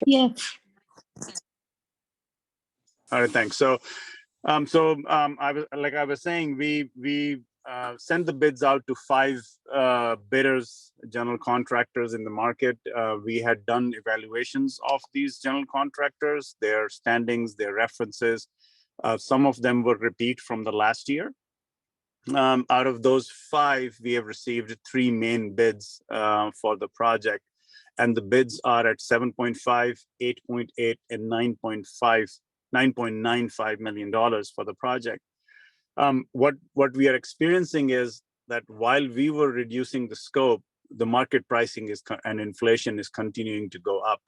Yes. All right, thanks. I was saying, we sent the bids out to 5 bidders, general contractors in the market. We had done evaluations of these general contractors, their standings, their references. Some of them were repeat from the last year. Out of those 5, we have received 3 main bids for the project, and the bids are at 7.5, 8.8, and 9.95 million dollars for the project. What we are experiencing is that while we were reducing the scope, the market pricing and inflation is continuing to go up.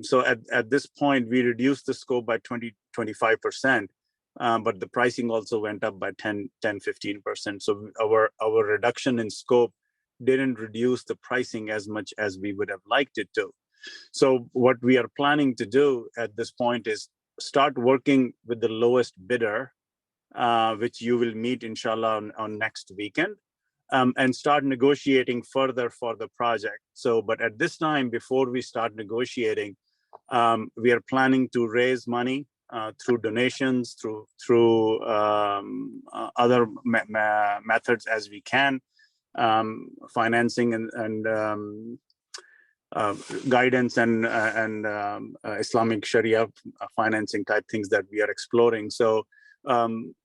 So at this point, we reduced the scope by 25%, but the pricing also went up by 15%. So our reduction in scope didn't reduce the pricing as much as we would have liked it to. So what we are planning to do at this point is start working with the lowest bidder, which you will meet, inshallah, on next weekend, and start negotiating further for the project. So, but at this time, before we start negotiating, we are planning to raise money through donations, through other methods as we can, financing and guidance and Islamic Sharia financing type things that we are exploring. So,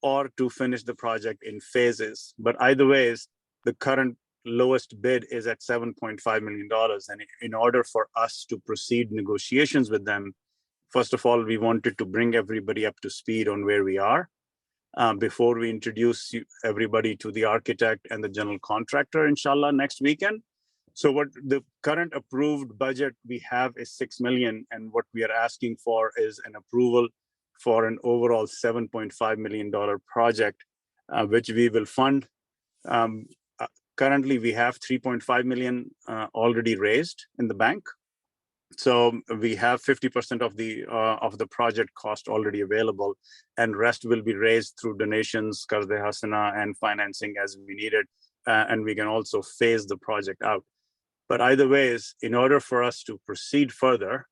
or to finish the project in phases. But either ways, the current lowest bid is at $7.5 million. And in order for us to proceed negotiations with them, first of all, we wanted to bring everybody up to speed on where we are before we introduce everybody to the architect and the general contractor, inshallah, next weekend. So what the current approved budget we have is $6 million, and what we are asking for is an approval for an overall $7.5 million project, which we will fund. Currently, we have $3.5 million already raised in the bank. So we have 50% of the project cost already available, and rest will be raised through donations, Qarz-e Hasana, and financing as we need it, and we can also phase the project out. But either ways, in order for us to proceed further,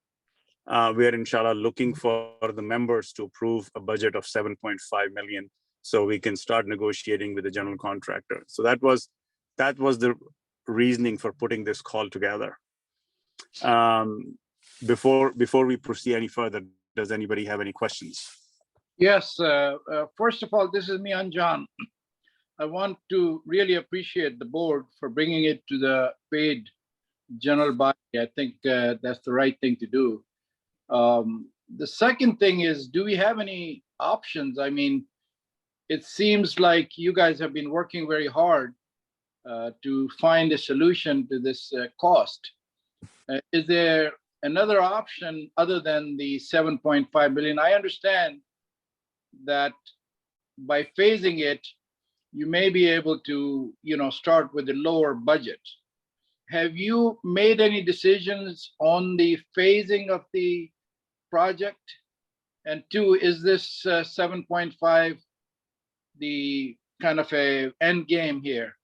we are inshallah looking for the members to approve a budget of 7.5 million, so we can start negotiating with the general contractor. So that was the reasoning for putting this call together. Before we proceed any further, does anybody have any questions? Yes. First of all, this is Mian John. I want to really appreciate the board for bringing it to the paid general body. I think that's the right thing to do. The second thing is, do we have any options? I mean, it seems like you guys have been working very hard to find a solution to this cost. Is there another option other than the 7.5 million? I understand that by phasing it, you may be able to, start with a lower budget. Have you made any decisions on the phasing of the project? And 2, is this 7.5 the kind of a end game here?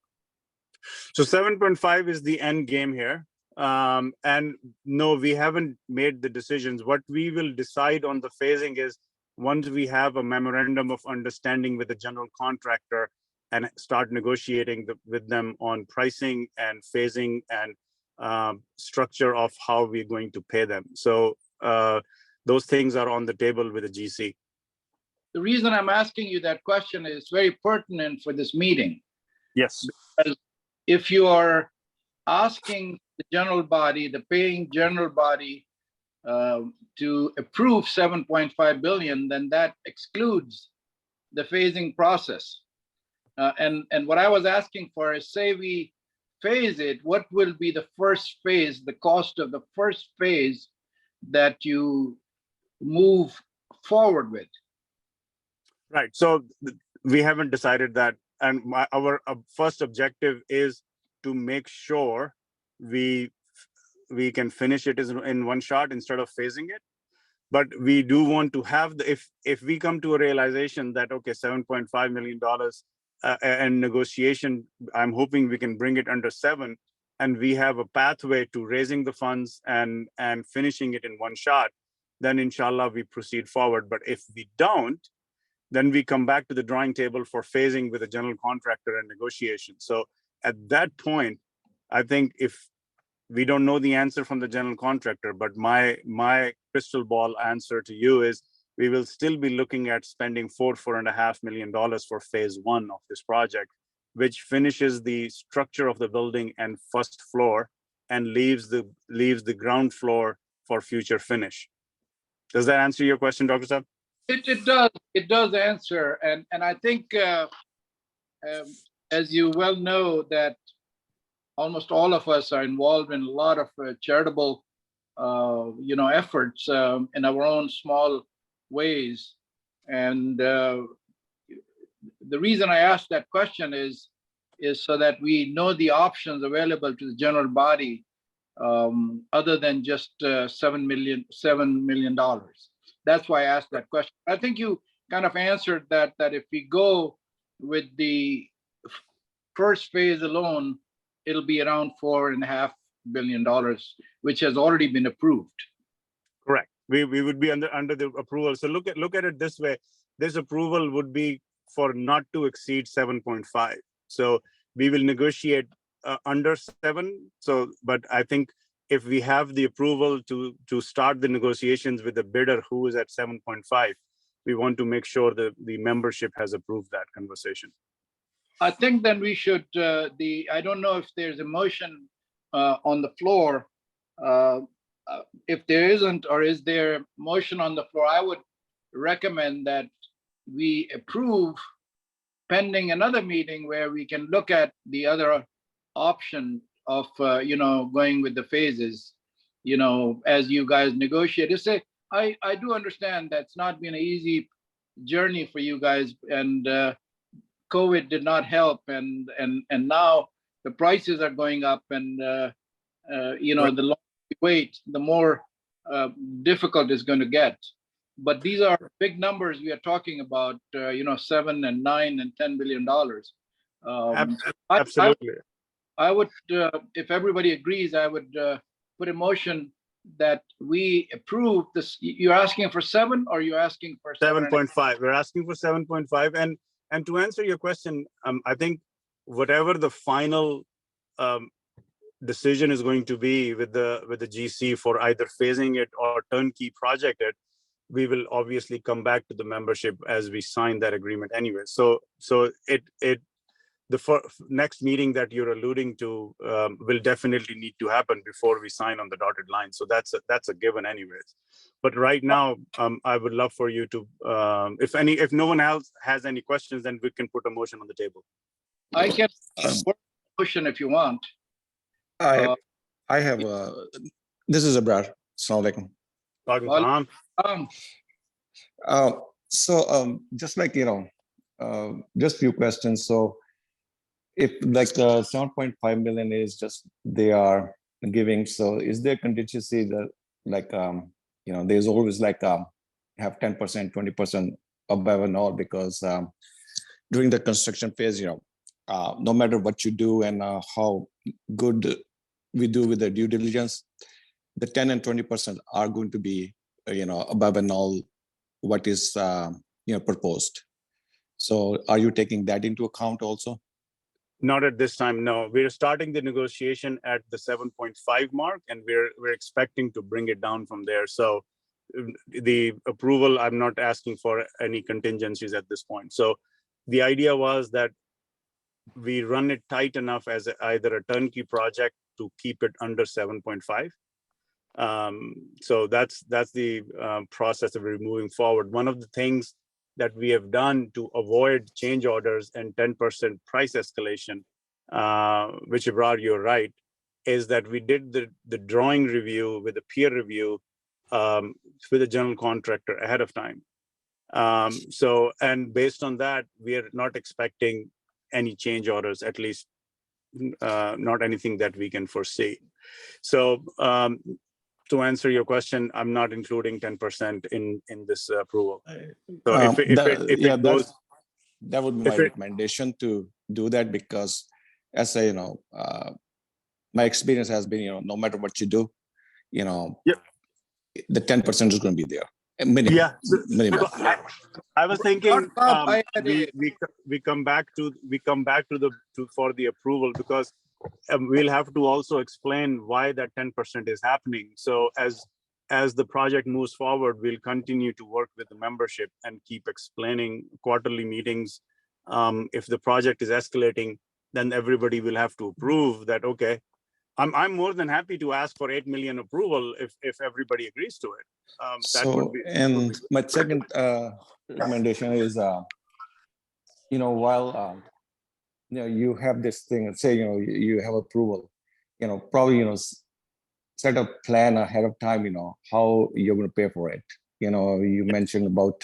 So 7.5 is the end game here. And no, we haven't made the decisions. What we will decide on the phasing is once we have a memorandum of understanding with the general contractor and start negotiating with them on pricing and phasing and structure of how we're going to pay them. So those things are on the table with the GC. The reason I'm asking you that question is very pertinent for this meeting. Yes. Because if you are asking the general body, the paying general body, to approve 7.5 billion, then that excludes the phasing process. And what I was asking for is, say we phase it, what will be the first phase, the cost of the first phase that you move forward with? Right. So we haven't decided that. And our first objective is to make sure we can finish it in one shot instead of phasing it. But we do want to have if we come to a realization that, okay, $7.5 million and negotiation, I'm hoping we can bring it under 7. and we have a pathway to raising the funds and finishing it in one shot, then inshallah we proceed forward. But if we don't, then we come back to the drawing table for phasing with a general contractor and negotiation. So at that point, I think if we don't know the answer from the general contractor, but my crystal ball answer to you is we will still be looking at spending $4.5 million for phase one of this project, which finishes the structure of the building and first floor and leaves the ground floor for future finish. Does that answer your question, Dr. Saab? It does answer, and I think as you well know that almost all of us are involved in a lot of charitable efforts in our own small ways, and the reason I asked that question is so that we know the options available to the general body other than just $7 million. That's why I asked that question. I think you kind of answered that if we go with the first phase alone, it'll be around $4.5 billion, which has already been approved. Correct. We would be under the approval. So look at it this way. This approval would be for not to exceed 7.5. So we will negotiate under 7. So, but I think if we have the approval to start the negotiations with the bidder who is at 7.5, we want to make sure that the membership has approved that conversation. I think then we should, I don't know if there's a motion on the floor. If there isn't, or is there a motion on the floor, I would recommend that we approve pending another meeting where we can look at the other option of, going with the phases, as you guys negotiate. Just say, I do understand that's not been an easy journey for you guys, and COVID did not help, and now the prices are going up, and right. The longer we wait, the more difficult it's going to get. But these are big numbers we are talking about, $7 and $9 and $10 billion. Absolutely. I would, if everybody agrees, I would put a motion that we approve this. You're asking for 7, or you're asking for 7.5? We're asking for 7.5. And to answer your question, I think whatever the final decision is going to be with the GC for either phasing it or turnkey project it, we will obviously come back to the membership as we sign that agreement anyway. So the next meeting that you're alluding to will definitely need to happen before we sign on the dotted line. So that's a given anyways. But right now, I would love for you to, if no one else has any questions, then we can put a motion on the table. I can work a motion if you want. I have, this is Abrar. Assalamu alaikum. So just like, just few questions. So if like 7.5 million is just they are giving, so is there contingency that like, there's always like have 10%, 20% above and all, because during the construction phase, no matter what you do and how good we do with the due diligence, the 10 and 20% are going to be, above and all what is, proposed. So are you taking that into account also? Not at this time, no. We're starting the negotiation at the 7.5 mark, and we're expecting to bring it down from there. So the approval, I'm not asking for any contingencies at this point. So the idea was that we run it tight enough as either a turnkey project to keep it under 7.5. So that's the process that we're moving forward. One of the things that we have done to avoid change orders and 10% price escalation, which Abrar, you're right, is that we did the drawing review with a peer review with a general contractor ahead of time. And based on that, we are not expecting any change orders, at least not anything that we can foresee. So to answer your question, I'm not including 10% in this approval. So if it goes, that would be my recommendation to do that, because as I my experience has been, you know, no matter what you do, you know, Yep. the 10% is going to be there. A minimum. Yeah. Minimum. I was thinking I had we come back to for the approval, because we'll have to also explain why that 10% is happening. So as the project moves forward, we'll continue to work with the membership and keep explaining quarterly meetings. If the project is escalating, then everybody will have to approve that. Okay, I'm more than happy to ask for 8 million approval if everybody agrees to it. That would So, be. and my second recommendation is, you know, while, you know, you have this thing, say, you know, you have approval, you know, probably, you know, set a plan ahead of time, you know, how you're going to pay for it. You know, you mentioned about,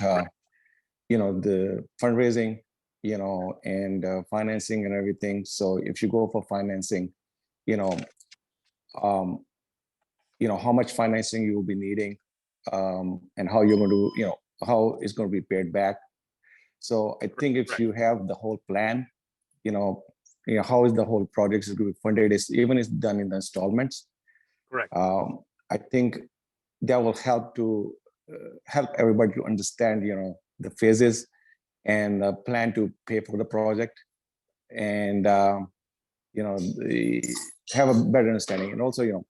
you know, the fundraising, you know, and financing and everything. So if you go for financing, you know, how much financing you will be needing, and how you're going to, you know, how it's going to be paid back. So I think if you have the whole plan, you know, how is the whole project is going to be funded, is even it's done in the installments. Correct. I think that will help to help everybody to understand, you know, the phases and plan to pay for the project, and you know, have a better understanding, and also, you know,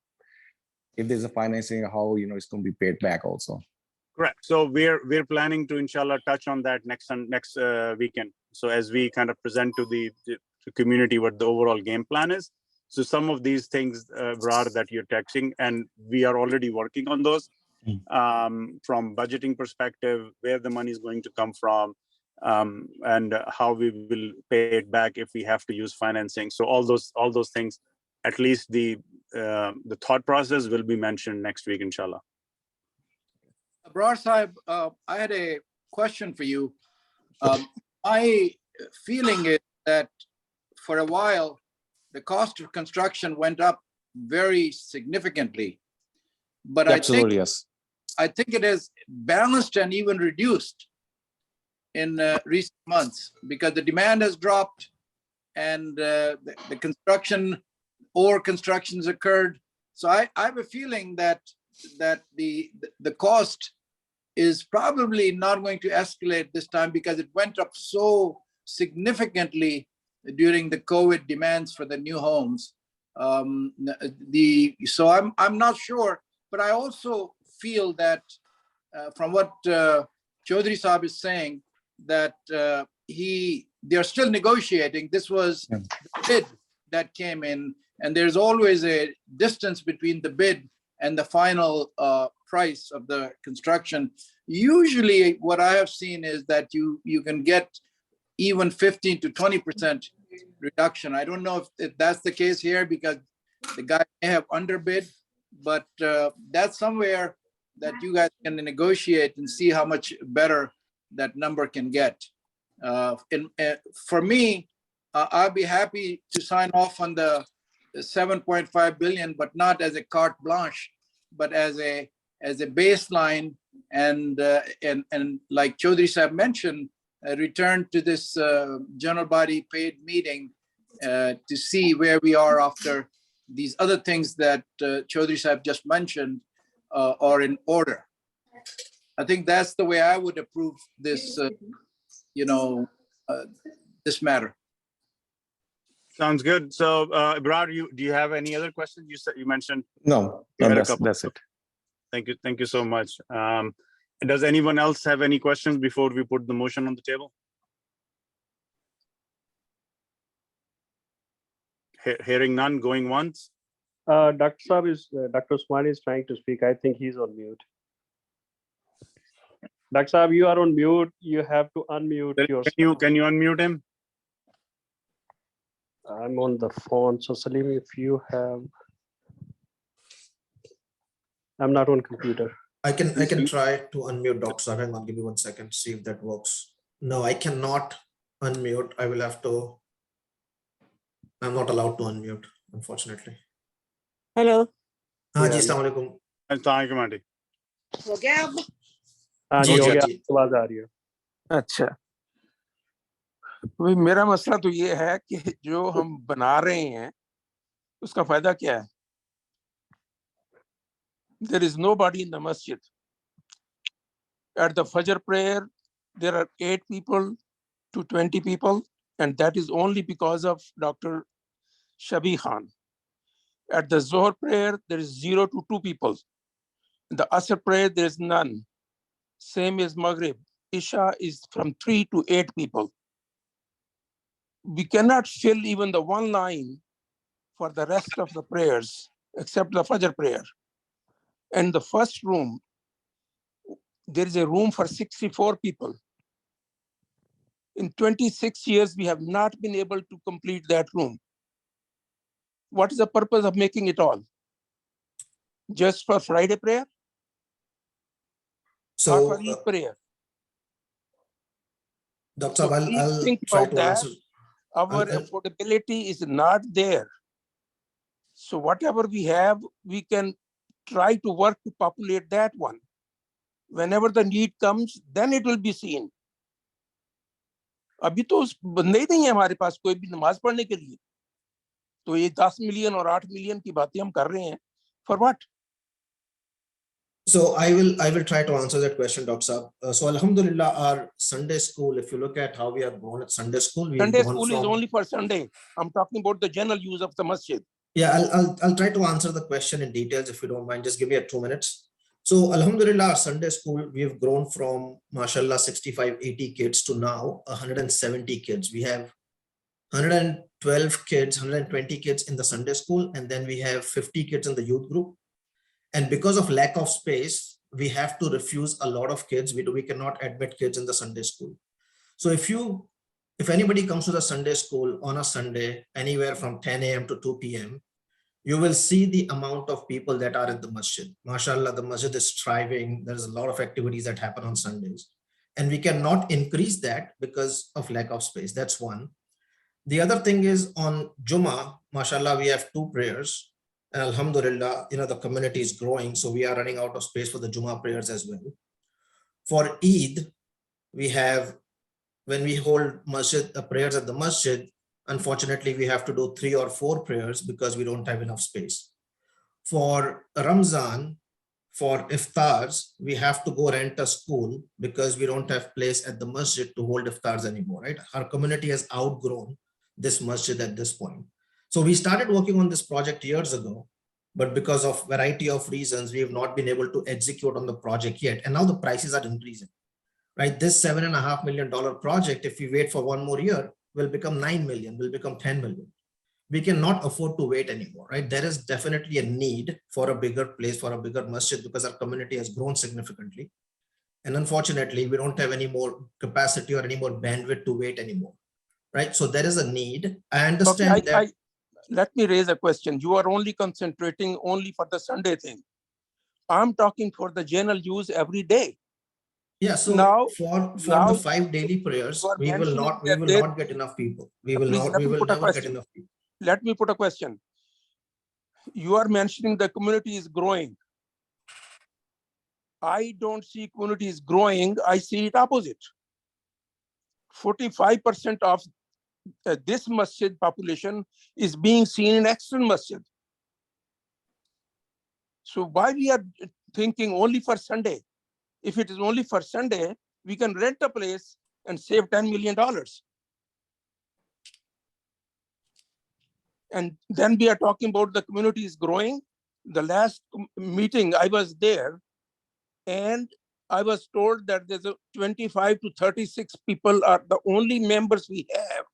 if there's a financing, how, you know, it's going to be paid back also. Correct. So we're planning to inshallah touch on that next weekend. So as we kind of present to the community what the overall game plan is. So some of these things, Brar, that you're texting, and we are already working on those, from budgeting perspective, where the money is going to come from, and how we will pay it back if we have to use financing. So all those things, at least the thought process will be mentioned next week, inshallah. Brar Sahib, I had a question for you. My feeling is that for a while, the cost of construction went up very significantly. But Absolutely, yes. I think it has balanced and even reduced in recent months, because the demand has dropped and the construction or constructions occurred. So I have a feeling that the cost is probably not going to escalate this time, because it went up so significantly during the COVID demands for the new homes. So I'm not sure, but I also feel that from what Chaudhry Saab is saying, that they're still negotiating. This was the bid that came in, and there's always a distance between the bid and the final price of the construction. Usually what I have seen is that you can get even 15 to 20% reduction. I don't know if that's the case here, because the guy may have underbid, but that's somewhere that you guys can negotiate and see how much better that number can get. For me, I'll be happy to sign off on the 7.5 billion, but not as a carte blanche, but as a baseline, and like Chaudhry Saab mentioned, return to this general body paid meeting to see where we are after these other things that Chaudhry Saab just mentioned are in order. I think that's the way I would approve this, this matter. Sounds good. So, Brar, do you have any other questions? You mentioned. No, that's it. Thank you so much. Does anyone else have any questions before we put the motion on the table? Hearing none, going once. Dr. Usmani is trying to speak. I think he's on mute. Dr. Saab, you are on mute. You have to unmute yourself. Can you unmute him? I'm on the phone. So Salim, if you have, I'm not on computer. I can try to unmute Dr. Saab. Hang on, give me 1 second, see if that works. No, I cannot unmute. I will have to. I'm not allowed to unmute, unfortunately. Hello हाँ जी, अस्सलाम वालेकुम। अस्सलाम aunty. हो गया अब? हाँ जी, जी, हो जी, गया, जी। आवाज आ रही है। अच्छा, भाई मेरा मसला तो ये है कि जो हम बना रहे हैं उसका फायदा क्या है? There is nobody in the masjid. At the Fajr prayer, there are 8 people to 20 people, and that is only because of Dr. Shabi Khan. At the Zohar prayer, there is 0 to 2 people. In the Asr prayer, there is none. Same as Maghrib. Isha is from 3 to 8 people. We cannot fill even the one line for the rest of the prayers, except the Fajr prayer. And the first room, there is a room for 64 people. In 26 years, we have not been able to complete that room. What is the purpose of making it all? Just for Friday prayer? So, Or for Eid prayer? Dr. So Saab, please I'll think try about to that. answer. Our I'll- affordability is not there. So whatever we have, we can try to work to populate that one. Whenever the need comes, then it will be seen. अभी तो उस बंदे ही नहीं है हमारे पास कोई भी नमाज पढ़ने के लिए, तो ये 10 मिलियन और 8 मिलियन की बातें हम कर रहे हैं. For what? So I will try to answer that question, Dr. Saab. So Alhamdulillah, our Sunday school, if you look at how we have grown at Sunday school, we've Sunday gone school is from, only for Sunday. I'm talking about the general use of the masjid. yeah, I'll try to answer the question in details if you don't mind. Just give me 2 minutes. So Alhamdulillah, our Sunday school, we have grown from mashallah 65, 80 kids to now 170 kids. We have 112 kids, 120 kids in the Sunday school, and then we have 50 kids in the youth group. And because of lack of space, we have to refuse a lot of kids. We cannot admit kids in the Sunday school. So if anybody comes to the Sunday school on a Sunday, anywhere from 10 a.m. to 2 p.m., you will see the amount of people that are in the masjid. MashaAllah, the masjid is thriving. There's a lot of activities that happen on Sundays. And we cannot increase that because of lack of space. That's one. The other thing is on Jummah, MashaAllah, we have 2 prayers. And Alhamdulillah, the community is growing. So we are running out of space for the Jummah prayers as well. For Eid, we have, when we hold masjid prayers at the masjid, unfortunately, we have to do 3 or 4 prayers because we don't have enough space. For Ramzan, for iftars, we have to go rent a school because we don't have place at the masjid to hold iftars anymore, right? Our community has outgrown this masjid at this point. So we started working on this project years ago, but because of variety of reasons, we have not been able to execute on the project yet. And now the prices are increasing, right? This $7.5 million project, if we wait for 1 more year, will become 9 million, will become 10 million. We cannot afford to wait anymore, right? There is definitely a need for a bigger place, for a bigger masjid, because our community has grown significantly. And unfortunately, we don't have any more capacity or any more bandwidth to wait anymore, right? So there is a need. I understand that. Let me raise a question. You are only concentrating only for the Sunday thing. I'm talking for the general use every day. Yeah, so now for now the 5 daily prayers, you are we will mentioning that not get enough people. We will Please, never get enough people. Let me put a question. You are mentioning the community is growing. I don't see community is growing. I see it opposite. 45% of this masjid population is being seen in external masjid. So why we are thinking only for Sunday? If it is only for Sunday, we can rent a place and save $10 million. And then we are talking about the community is growing. The last meeting I was there, and I was told that there's 25 to 36 people are the only members we have,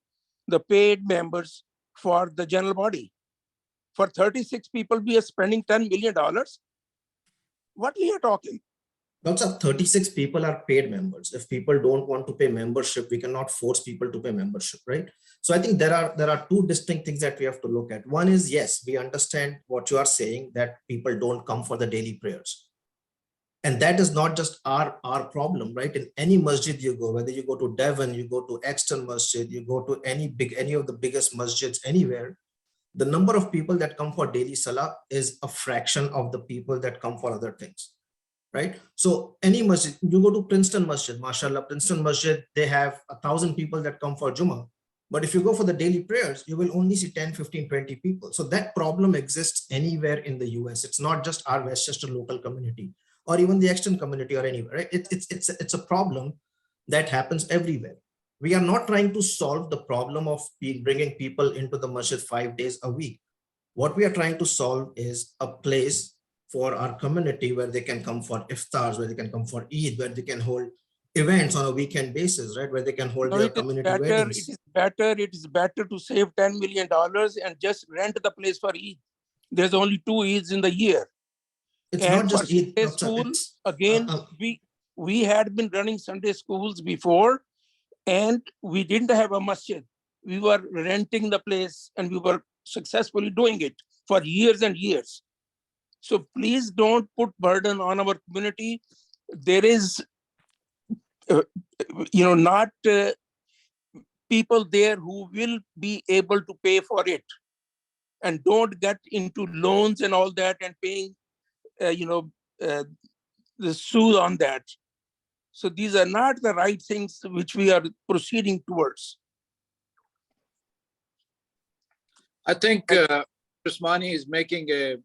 the paid members for the general body. For 36 people, we are spending $10 million. What we are talking? Dr. 36 people are paid members. If people don't want to pay membership, we cannot force people to pay membership, right? So I think there are 2 distinct things that we have to look at. One is, yes, we understand what you are saying, that people don't come for the daily prayers. And that is not just our problem, right? In any masjid you go, whether you go to Devon, you go to Exton Masjid, you go to any of the biggest masjids anywhere, the number of people that come for daily salah is a fraction of the people that come for other things, right? So any masjid, you go to Princeton Masjid, mashallah, Princeton Masjid, they have 1,000 people that come for Jummah, But if you go for the daily prayers, you will only see 10, 15, 20 people. So that problem exists anywhere in the US. It's not just our Westchester local community or even the external community or anywhere, right? It's a problem that happens everywhere. We are not trying to solve the problem of bringing people into the masjid 5 days a week. What we are trying to solve is a place for our community where they can come for iftars, where they can come for Eid, where they can hold events on a weekend basis, right? Where they can hold No, their it is community better, weddings. it is better to save $10 million and just rent the place for Eid. There's only 2 Eids in the year. It's And not for just Eid, Sunday Dr. school, It's, again, we had been running Sunday schools before, and we didn't have a masjid. We were renting the place and we were successfully doing it for years and years. So please don't put burden on our community. There is, not people there who will be able to pay for it, and don't get into loans and all that and paying, the sue on that. So these are not the right things which we are proceeding towards. I think Usmani is making a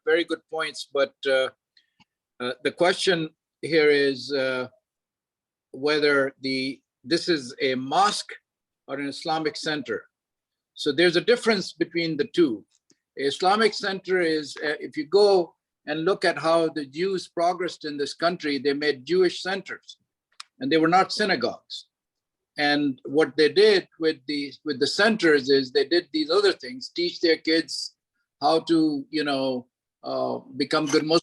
very good points, but the question here is whether this is a mosque or an Islamic center. So there's a difference between the two. Islamic center is, if you go and look at how the Jews progressed in this country, they made Jewish centers, and they were not synagogues. And what they did with the centers is they did these other things, teach their kids how to, become good Muslims,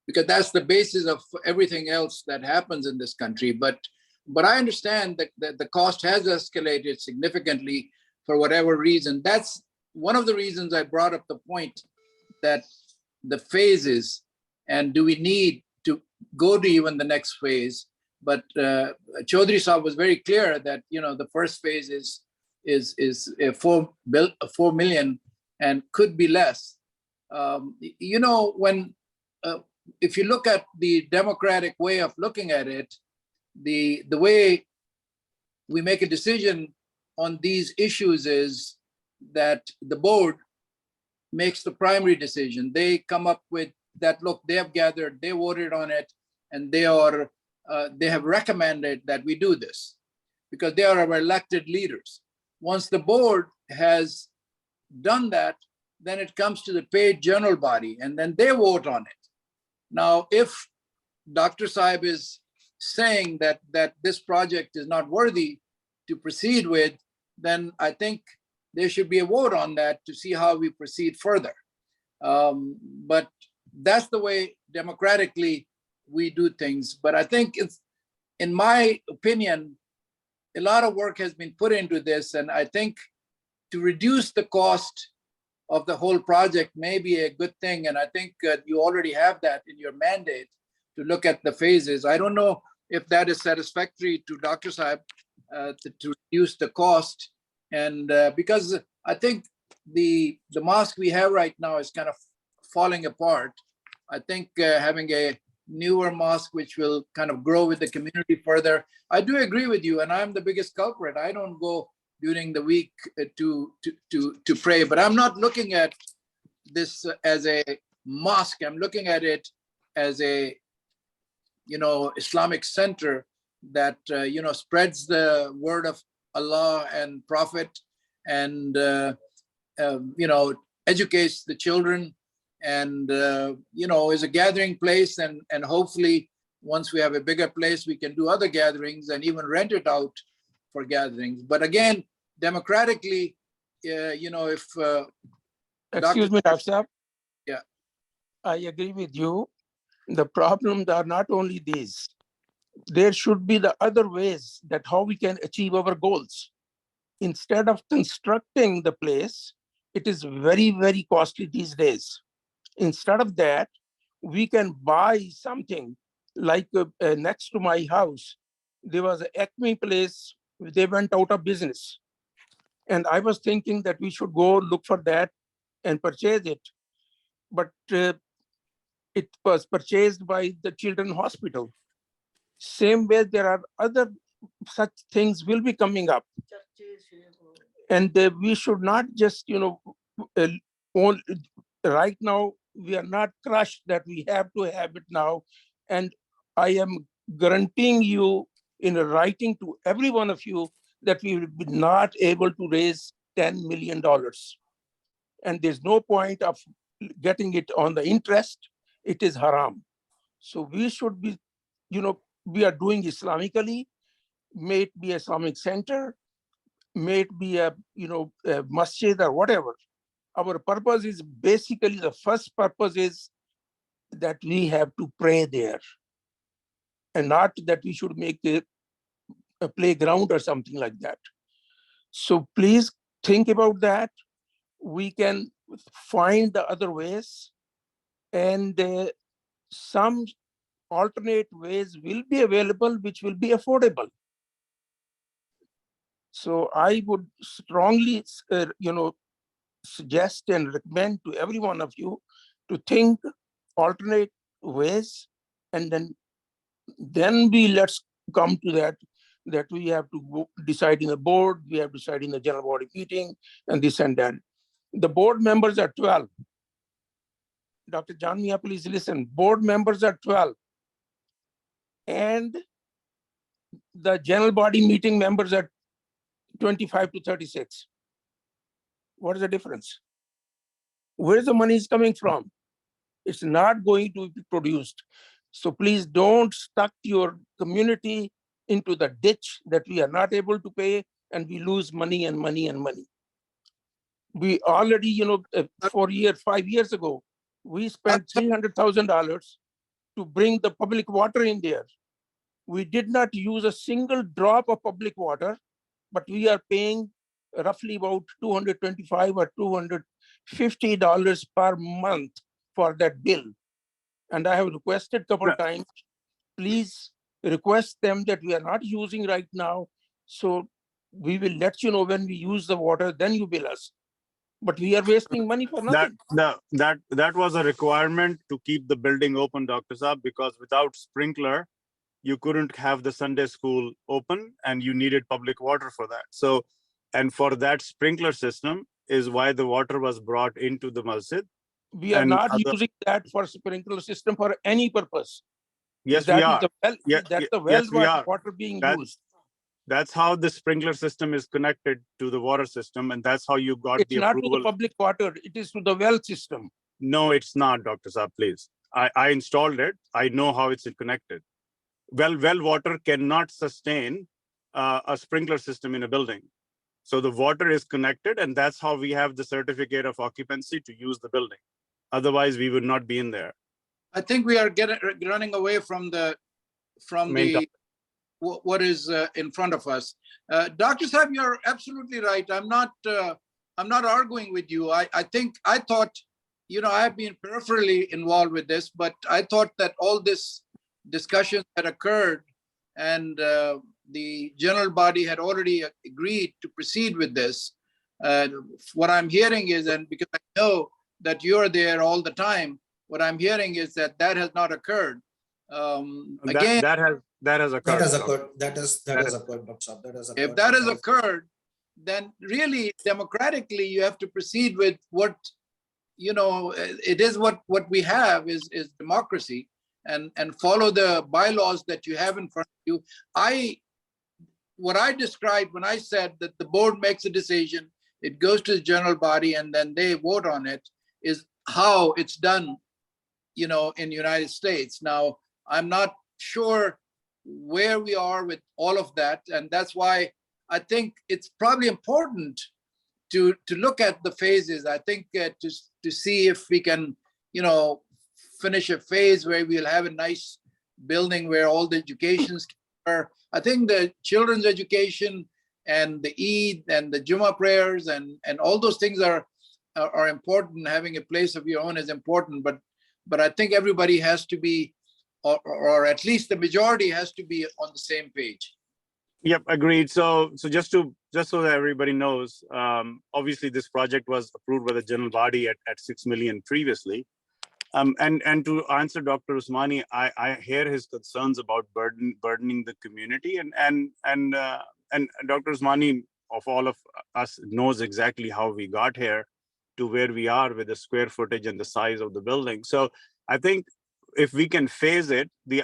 because that's the basis of everything else that happens in this country. But I understand that the cost has escalated significantly for whatever reason. That's one of the reasons I brought up the point that the phases, and do we need to go to even the next phase? But Chaudhry Saab was very clear that the first phase is 4 million and could be less. When if you look at the democratic way of looking at it, the way we make a decision on these issues is that the board makes the primary decision. They come up with that, look, they have gathered, they voted on it, and they have recommended that we do this because they are our elected leaders. Once the board has done that, then it comes to the paid general body, and then they vote on it. Now, if Dr. Saib is saying that this project is not worthy to proceed with, then I think there should be a vote on that to see how we proceed further. But that's the way democratically we do things. But I think it's, in my opinion, a lot of work has been put into this, and I think to reduce the cost of the whole project may be a good thing. And I think you already have that in your mandate to look at the phases. I don't know if that is satisfactory to Dr. Saib to reduce the cost. And because I think the mosque we have right now is kind of falling apart. I think having a newer mosque which will kind of grow with the community further. I do agree with you, and I'm the biggest culprit. I don't go during the week to pray, but I'm not looking at this as a mosque. I'm looking at it as a Islamic center that spreads the word of Allah and Prophet, and educates the children, and is a gathering place, and hopefully once we have a bigger place we can do other gatherings and even rent it out for gatherings. But again, democratically, if Excuse me, Dr. Saab. Yeah. I agree with you. The problems are not only these. There should be the other ways that how we can achieve our goals. Instead of constructing the place, it is very, very costly these days. Instead of that, we can buy something like next to my house. There was an Acme place, they went out of business. And I was thinking that we should go look for that and purchase it. But it was purchased by the Children's Hospital. Same way, there are other such things will be coming up. And we should not just, right now, we are not crushed that we have to have it now. And I am guaranteeing you in writing to every one of you that we will be not able to raise $10 million. And there's no point of getting it on the interest. It is haram. So we should be, we are doing Islamically, may it be Islamic center, may it be a masjid or whatever. Our purpose is basically, the first purpose is that we have to pray there, and not that we should make it a playground or something like that. So please think about that. We can find the other ways, and some alternate ways will be available, which will be affordable. So I would strongly, suggest and recommend to every one of you to think alternate ways, and then let's come to that we have to decide in the board, we have to decide in the general body meeting, and this and that. The board members are 12. Dr. John Mia, please listen. Board members are 12. And the general body meeting members are 25 to 36. What is the difference? Where the money is coming from? It's not going to be produced. So please don't stuck your community into the ditch that we are not able to pay, and we lose money and money and money. We already, 5 years ago, we spent $300,000 to bring the public water in there. We did not use a single drop of public water, but we are paying roughly about $225 or $250 per month for that bill. And I have requested a couple of times, please request them that we are not using right now. So we will let you know when we use the water, then you bill us. But we are wasting money for nothing. That was a requirement to keep the building open, Dr. Saab, because without sprinkler, you couldn't have the Sunday school open, and you needed public water for that. So, and for that sprinkler system is why the water was brought into the masjid. We are not using that for sprinkler system for any purpose. Yes, we are. That's the well water being used. That's how the sprinkler system is connected to the water system, and that's how you got the approval. It's not to the public water, it is to the well system. No, it's not, Dr. Saab, please. I installed it. I know how it's connected. Well water cannot sustain a sprinkler system in a building. So the water is connected, and that's how we have the certificate of occupancy to use the building. Otherwise, we would not be in there. I think we are running away from what is in front of us. Dr. Saab, you're absolutely right. I'm not arguing with you. I thought, I have been peripherally involved with this, but I thought that all this discussion that occurred, and the general body had already agreed to proceed with this. What I'm hearing is, and because I know that you're there all the time, what I'm hearing is that has not occurred. Again, that has occurred. That has occurred, Dr. Saab. That has occurred. If that has occurred, then really democratically you have to proceed with what, it is what we have is democracy, and follow the bylaws that you have in front of you. What I described when I said that the board makes a decision, it goes to the general body, and then they vote on it, is how it's done, in the United States. Now, I'm not sure where we are with all of that, and that's why I think it's probably important to look at the phases. I think to see if we can, finish a phase where we'll have a nice building where all the educations are. I think the children's education and the Eid and the Jummah prayers and all those things are important. Having a place of your own is important, but I think everybody has to be, or at least the majority has to be on the same page. Yep, agreed. So just so that everybody knows, obviously this project was approved by the general body at 6 million previously. And to answer Dr. Usmani, I hear his concerns about burdening the community, and Dr. Usmani of all of us knows exactly how we got here to where we are with the square footage and the size of the building. So I think if we can phase it, the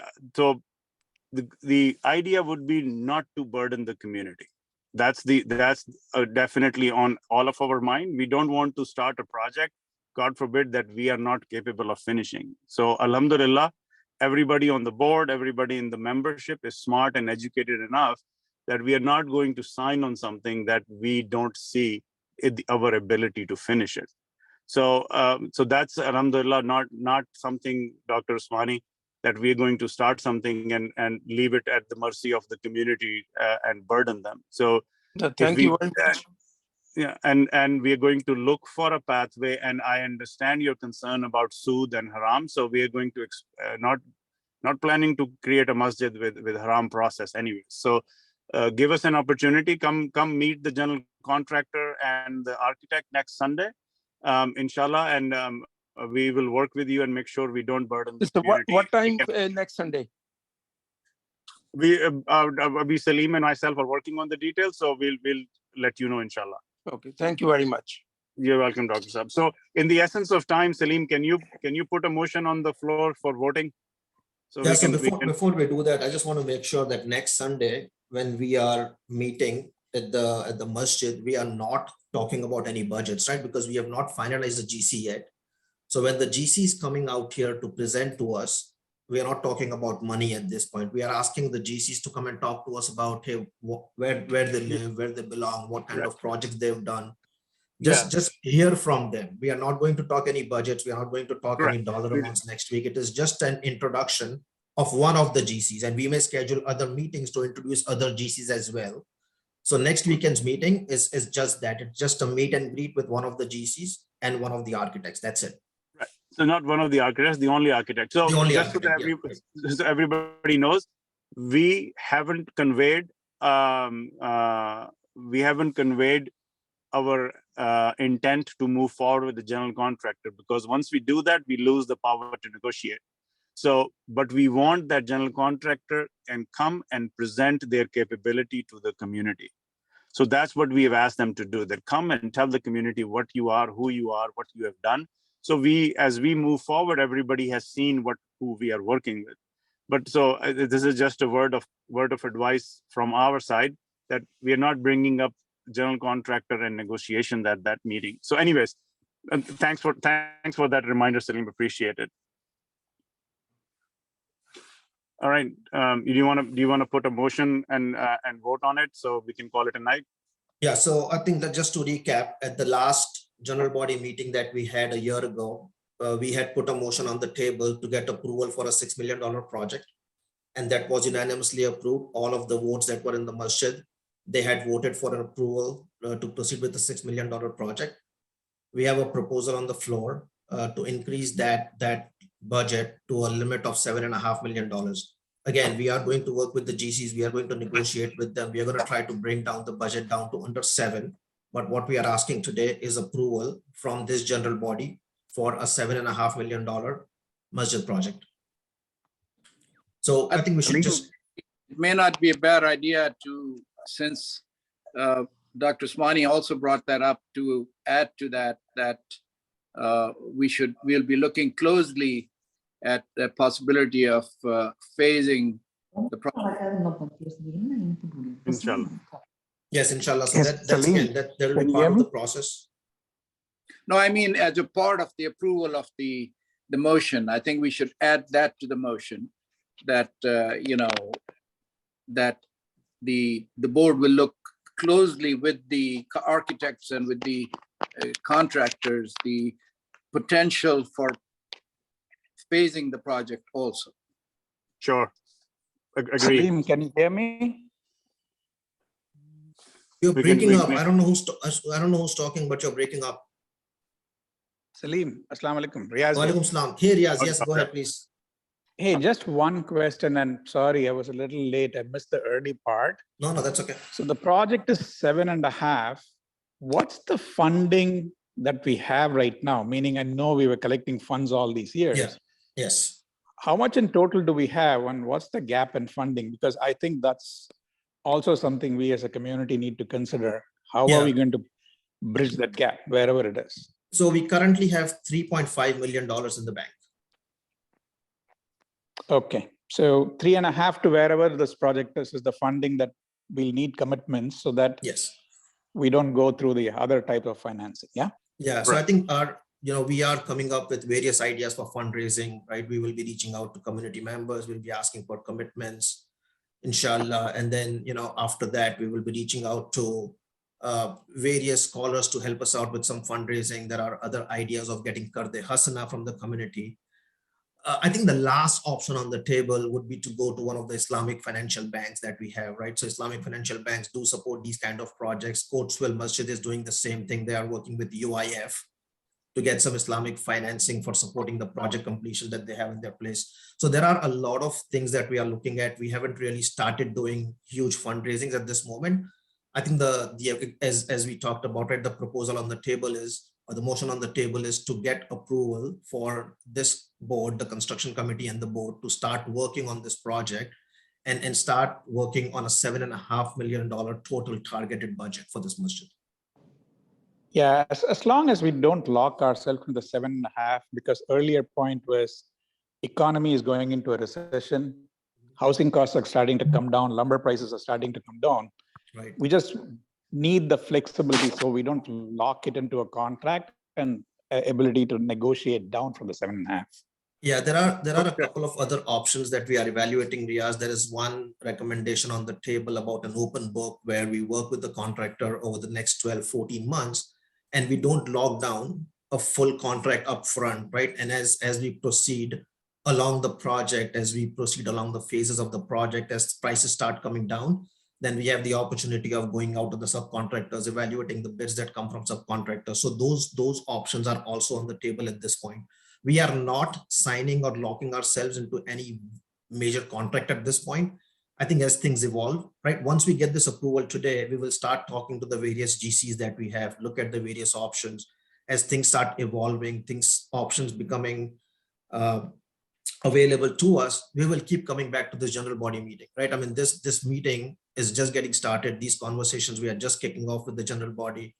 idea would be not to burden the community. That's definitely on all of our mind. We don't want to start a project, God forbid, that we are not capable of finishing. So alhamdulillah, everybody on the board, everybody in the membership is smart and educated enough that we are not going to sign on something that we don't see our ability to finish it. So so that's alhamdulillah not something, Dr. Usmani, that we're going to start something and leave it at the mercy of the community and burden them. So Thank you very much. yeah, and we are going to look for a pathway. And I understand your concern about sood and haram. So we are going to not planning to create a masjid with haram process anyway. So give us an opportunity. Come meet the general contractor and the architect next Sunday, inshallah, and we will work with you and make sure we don't burden the So community. what time next Sunday? We Salim and myself are working on the details, so we'll let you know, inshallah. Okay, thank you very much. You're welcome, Dr. Saab. So in the essence of time, Salim, can you put a motion on the floor for voting? So Yeah, so we can before we do that, I just want to make sure that next Sunday, when we are meeting at the masjid, we are not talking about any budgets, right? Because we have not finalized the GC yet. So when the GC is coming out here to present to us, we are not talking about money at this point. We are asking the GCs to come and talk to us about, hey, where they live, where they belong, what kind of projects they've done. Just hear from them. We are not going to talk any budgets. We are not going to talk any dollar amounts next week. It is just an introduction of one of the GCs, and we may schedule other meetings to introduce other GCs as well. So next weekend's meeting is just that. It's just a meet and greet with one of the GCs and one of the architects. That's it. So not one of the architects, the only architect. So The only just architect, so everybody knows, we haven't conveyed our intent to move forward with the general contractor, because once we do that, we lose the power to negotiate. So, but we want that general contractor and come and present their capability to the community. So that's what we have asked them to do, that come and tell the community what you are, who you are, what you have done. So as we move forward, everybody has seen who we are working with. But so this is just a word of advice from our side, that we are not bringing up general contractor and negotiation at that meeting. So anyways, thanks for that reminder, Salim, appreciate it. All right, do you want to put a motion and vote on it so we can call it a night? Yeah, so I think that just to recap, at the last general body meeting that we had a year ago, we had put a motion on the table to get approval for a $6 million project. And that was unanimously approved. All of the votes that were in the masjid, they had voted for an approval to proceed with the $6 million project. We have a proposal on the floor to increase that budget to a limit of $7.5 million. Again, we are going to work with the GCs. We are going to negotiate with them. We are going to try to bring down the budget down to under 7. But what we are asking today is approval from this general body for a $7.5 million masjid project. So I think we should just. It may not be a bad idea to, since Dr. Usmani also brought that up, to add to that we'll be looking closely at the possibility of phasing the project. Inshallah. Yes, inshallah. So Yes, that's Salim, again, that will can be you part hear of me? the process. No, I mean, as a part of the approval of the motion, I think we should add that to the motion, that, that the board will look closely with the architects and with the contractors, the potential for phasing the project also. Sure. Agree. Salim, can you hear me? You're We can breaking up. make- I don't know who's talking, but you're breaking up. Salim, Assalamu alaikum. Riyaz here. Walaikum salam. Here, Riyaz. Yes, go ahead, please. Hey, just one question, and sorry, I was a little late. I missed the early part. No, that's okay. So the project is 7.5. What's the funding that we have right now? Meaning, I know we were collecting funds all these years. Yeah. Yes. How much in total do we have, and what's the gap in funding? Because I think that's also something we as a community need to consider. How Yeah. are we going to bridge that gap wherever it is? So we currently have $3.5 million in the bank. Okay, so 3.5 to wherever this project is the funding that we'll need commitments so that Yes. we don't go through the other type of financing. Yeah. Yeah, so I Right. think we are coming up with various ideas for fundraising, right? We will be reaching out to community members, we'll be asking for commitments, inshallah. And then, after that, we will be reaching out to various scholars to help us out with some fundraising. There are other ideas of getting Karde Hasana from the community. I think the last option on the table would be to go to one of the Islamic financial banks that we have, right? So Islamic financial banks do support these kind of projects. Coatesville Masjid is doing the same thing. They are working with UIF to get some Islamic financing for supporting the project completion that they have in their place. So there are a lot of things that we are looking at. We haven't really started doing huge fundraisings at this moment. I think as we talked about, right, the proposal on the table is, or the motion on the table is to get approval for this board, the construction committee and the board, to start working on this project and start working on a $7.5 million total targeted budget for this masjid. Yeah, as long as we don't lock ourselves in the 7.5, because earlier point was economy is going into a recession, housing costs are starting to come down, lumber prices are starting to come down. Right. We just need the flexibility so we don't lock it into a contract and ability to negotiate down from the 7.5. Yeah, there are a couple of other options that we are evaluating, Riaz. There is one recommendation on the table about an open book where we work with the contractor over the next 12, 14 months, and we don't lock down a full contract upfront, right? And as we proceed along the project, as we proceed along the phases of the project, as prices start coming down, then we have the opportunity of going out to the subcontractors, evaluating the bids that come from subcontractors. So those options are also on the table at this point. We are not signing or locking ourselves into any major contract at this point. I think as things evolve, right, once we get this approval today, we will start talking to the various GCs that we have, look at the various options. As things start evolving, options becoming available to us, we will keep coming back to this general body meeting, right? I mean, this meeting is just getting started. These conversations, we are just kicking off with the general body.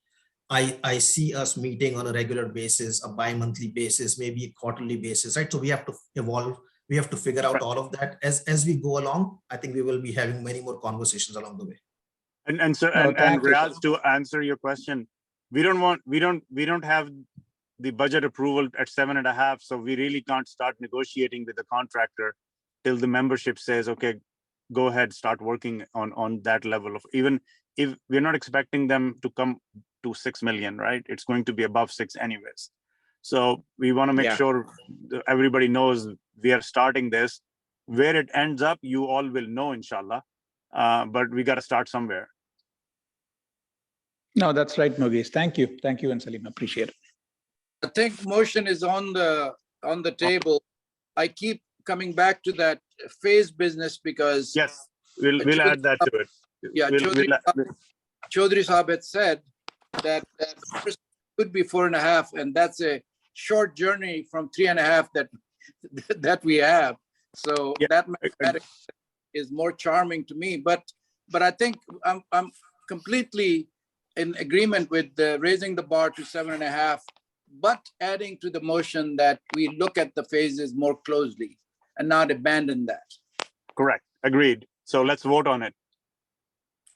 I see us meeting on a regular basis, a bi-monthly basis, maybe a quarterly basis, right? So we have to evolve. We have to figure out all of that as we go along. I think we will be having many more conversations along the way. And thank you. Riaz, to answer your question, we don't have the budget approval at 7.5, so we really can't start negotiating with the contractor till the membership says, okay, go ahead, start working on that level of, even if we're not expecting them to come to 6 million, right? It's going to be above 6 anyways. So we want to make sure that everybody knows we are starting this. Where it ends up, you all will know, inshallah. But we got to start somewhere. No, that's right, Mughis. Thank you. Thank you, and Salim. Appreciate it. I think motion is on the table. I keep coming back to that phase business because Yes, we'll add that to it. Yeah, Chaudhry Saab had said that first could be 4.5, and that's a short journey from 3.5 that we have. So that mathematics is more charming to me. But I think I'm completely in agreement with raising the bar to 7.5, but adding to the motion that we look at the phases more closely and not abandon that. Correct. Agreed. So let's vote on it.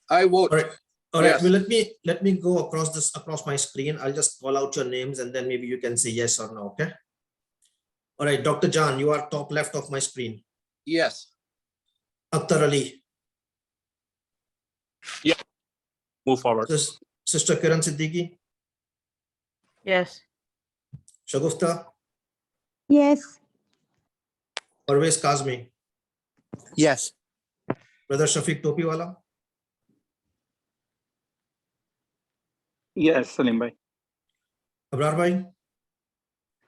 I vote. All right. All right. Yes. Well, let me go across my screen. I'll just call out your names and then maybe you can say yes or no. Okay. All right, Dr. John, you are top left of my screen. Yes. Akhtar Ali. Move forward. Sister Kiran Siddiqui. Yes. Shagufta. Yes. Parvez Kazmi. Yes. Brother Shafiq Topiwala. Yes, Salim bhai. Abrar Bhai.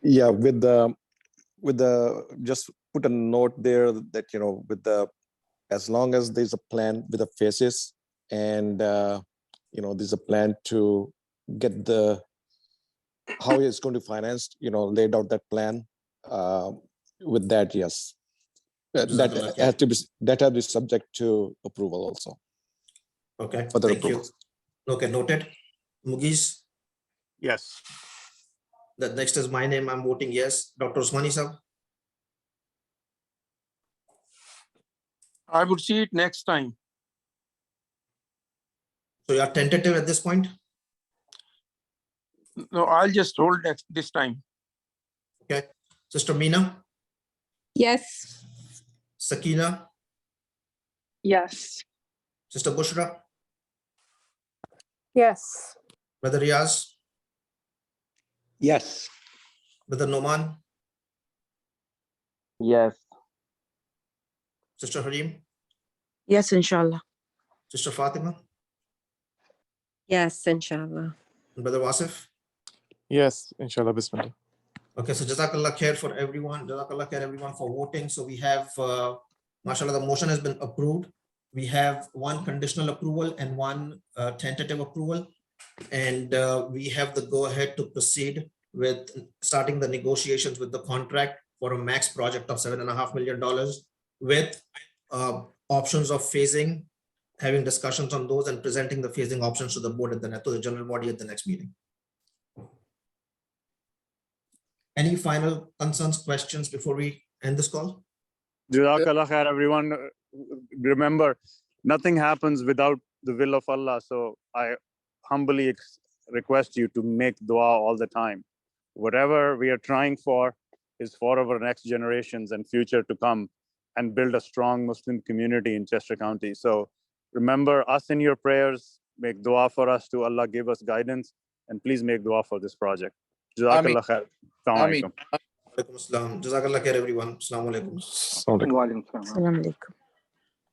Yeah, with the just put a note there that, you know, as long as there's a plan with the phases and, you know, there's a plan to get how it's going to finance, you know, laid out that plan. With that, yes. That has to be subject to approval also. Okay, Other thank you. approvals. Okay, noted. Mugiz, Yes. the next is my name. I'm voting yes. Dr. Usmani sir. I would see it next time. So you are tentative at this point. No, I'll just hold this time. Okay. Sister Meena, Yes. Sakina, Yes. Sister Bushra, Yes. Brother Riaz, Yes. Brother Noman, Yes. Sister Harim, Yes, inshallah. Sister Fatima, Yes, inshallah. and Brother Wasif. Yes, inshallah, bismillah. Okay, so Jazakallah khair for everyone. Jazakallah khair everyone for voting. So we have, mashallah, the motion has been approved. We have one conditional approval and one tentative approval. And we have the go ahead to proceed with starting the negotiations with the contract for a max project of $7.5 million with options of phasing, having discussions on those and presenting the phasing options to the board to the general body at the next meeting. Any final concerns, questions before we end this call? Jazakallah khair, everyone. Remember, nothing happens without the will of Allah. So I humbly request you to make dua all the time. Whatever we are trying for is for our next generations and future to come, and build a strong Muslim community in Chester County. So remember us in your prayers, make dua for us to Allah give us guidance, and please make dua for this project. Jazakallah khair. Assalamu alaikum. Alaikum assalam. Jazakallah khair everyone. Assalamu alaikum. Assalamu alaikum. Assalamu alaikum.